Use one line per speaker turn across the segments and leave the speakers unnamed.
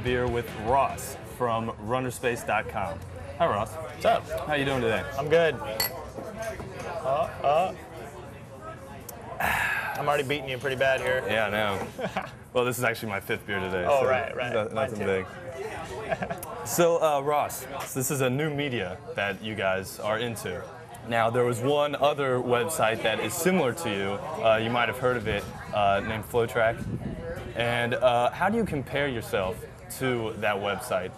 beer with Ross from Runnerspace.com. Hi, Ross.
What's up?
How you doing today?
I'm good. I'm already beating you pretty bad here.
Yeah, I know. Well, this is actually my 5th beer today.
Oh,
so
right.
Nothing big. So, Ross, this is a new media that you guys are into. Now, there was one other website that is similar to you. You might have heard of it, named FlowTrack. And how do you compare yourself to that website?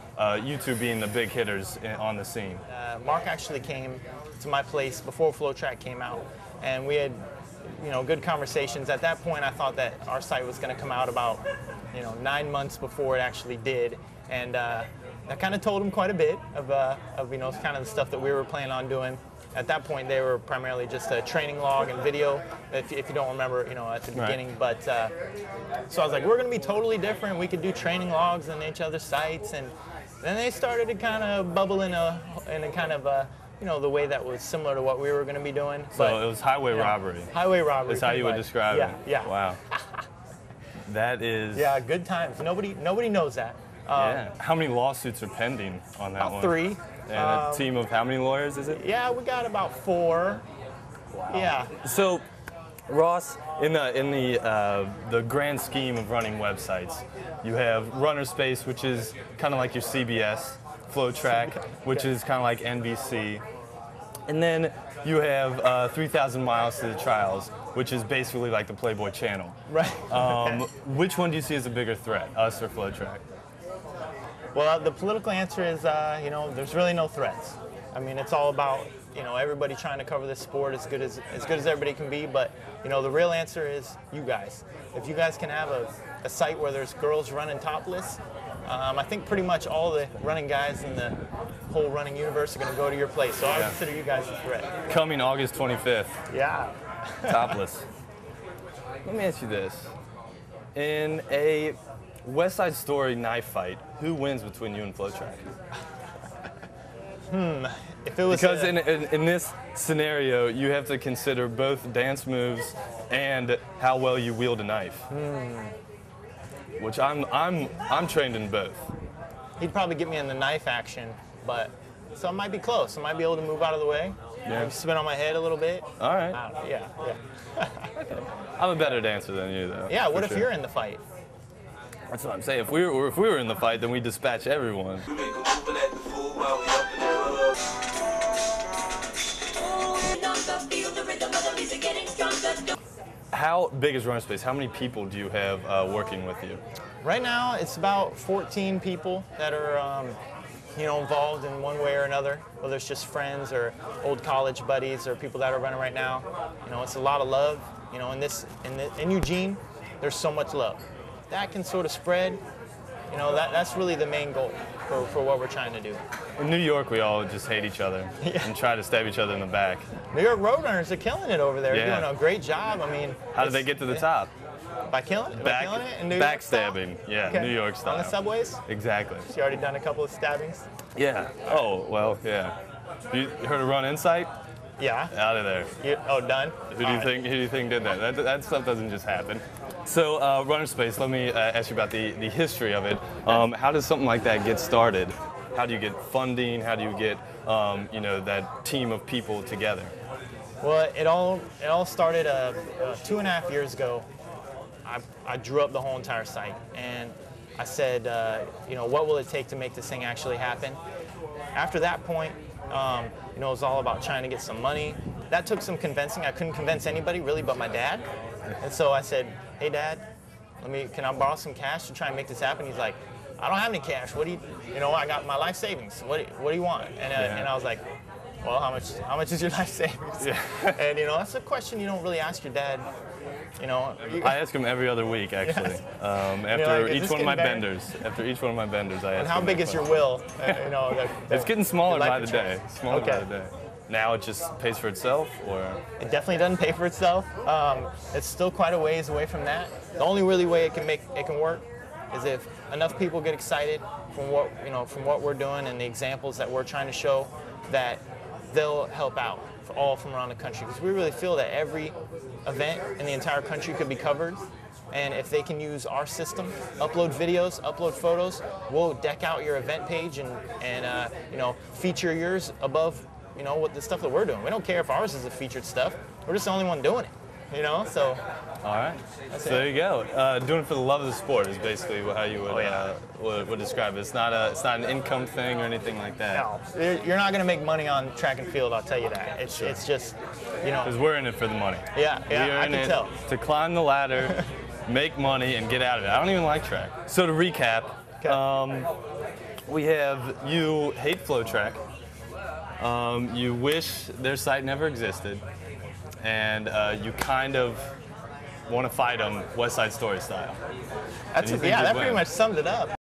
You two being the big hitters on the scene.
Mark actually came to my place before FlowTrack came out, and we had, good conversations. At that point, I thought that our site was going to come out about, 9 months before it actually did, and I kind of told him quite a bit of kind of the stuff that we were planning on doing. At that point, they were primarily just a training log and video, if you don't remember, at the beginning. Right. But so I was like, we're going to be totally different. We could do training logs on each other's sites, and then they started to kind of bubble in a kind of the way that was similar to what we were going to be doing.
So
but,
it was highway robbery.
Highway robbery.
That's how you would describe it.
Yeah.
Wow. That is.
Yeah, good times. Nobody knows that.
Yeah. How many lawsuits are pending on that one?
About 3.
And a team of how many lawyers is it?
Yeah, we got about 4. Wow. Yeah.
So, Ross, in the grand scheme of running websites, you have Runnerspace, which is kind of like your CBS, FlowTrack, which is kind of like NBC, and then you have 3,000 Miles to the Trials, which is basically like the Playboy Channel.
Right.
Which one do you see as a bigger threat, us or FlowTrack?
Well, the political answer is, there's really no threats. I mean, it's all about, everybody trying to cover this sport as good as everybody can be. But, the real answer is you guys. If you guys can have a site where there's girls running topless, I think pretty much all the running guys in the whole running universe are going to go to your place. So I would consider you guys a threat.
Coming August 25th.
Yeah.
Topless. Let me ask you this. In a West Side Story knife fight, who wins between you and FlowTrack?
If it was
because in this scenario, you have to consider both dance moves and how well you wield a knife. Which I'm trained in both.
He'd probably get me in the knife action, but so I might be close. I might be able to move out of the way.
Yeah.
Maybe spin on my head a little bit.
All right.
Yeah.
Okay. I'm a better dancer than you, though.
Yeah. What if you're in the fight?
That's what I'm saying. If we were in the fight, then we dispatch everyone. How big is Runnerspace? How many people do you have working with you?
Right now, it's about 14 people that are, involved in one way or another. Whether it's just friends or old college buddies or people that are running right now. It's a lot of love. In Eugene, there's so much love. That can sort of spread. That's really the main goal for what we're trying to do.
In New York, we all just hate each other and try to stab each other in the back.
New York Roadrunners are killing it over there. They're doing a great job. I mean,
how did they get to the top?
By killing it in New York
backstabbing. Yeah,
okay.
New York style.
On the subways?
Exactly.
She already done a couple of stabbings?
Yeah. Oh, well, yeah. You heard of Run Insight?
Yeah.
Out of there.
Done?
Who do you think did that? That stuff doesn't just happen. So, Runnerspace, let me ask you about the history of it. How does something like that get started? How do you get funding? How do you get, that team of people together?
Well, it all started 2.5 years ago. I drew up the whole entire site, and I said, what will it take to make this thing actually happen? After that point, it was all about trying to get some money. That took some convincing. I couldn't convince anybody really but my dad. And so I said, hey Dad, can I borrow some cash to try and make this happen? He's like, I don't have any cash. What do you, I got my life savings. What do you want? And I was like, well, how much is your life savings? Yeah. And that's a question you don't really ask your dad.
I ask him every other week, actually. After each one of my benders. After each one of my benders, I ask him.
And how big is your will?
It's getting smaller by the day. Smaller by the day. Now it just pays for itself, or?
It definitely doesn't pay for itself. It's still quite a ways away from that. The only really way it can work is if enough people get excited from what we're doing and the examples that we're trying to show, that they'll help out all from around the country. Because we really feel that every event in the entire country could be covered, And if they can use our system, upload videos, upload photos, we'll deck out your event page and you know, feature yours above, you know, what the stuff that we're doing. We don't care if ours is the featured stuff. We're just the only one doing it, you know. So.
All right. So there you go. Doing it for the love of the sport is basically how you would, would describe it. It's not an income thing or anything like that.
No, you're not going to make money on track and field. I'll tell you that. It's just, you know.
Because we're in it for the money.
Yeah, I can tell.
To climb the ladder, make money, and get out of it. I don't even like track. So to recap, we have you hate flow track. You wish their site never existed, and you kind of want to fight them West Side Story style.
That pretty much summed it up.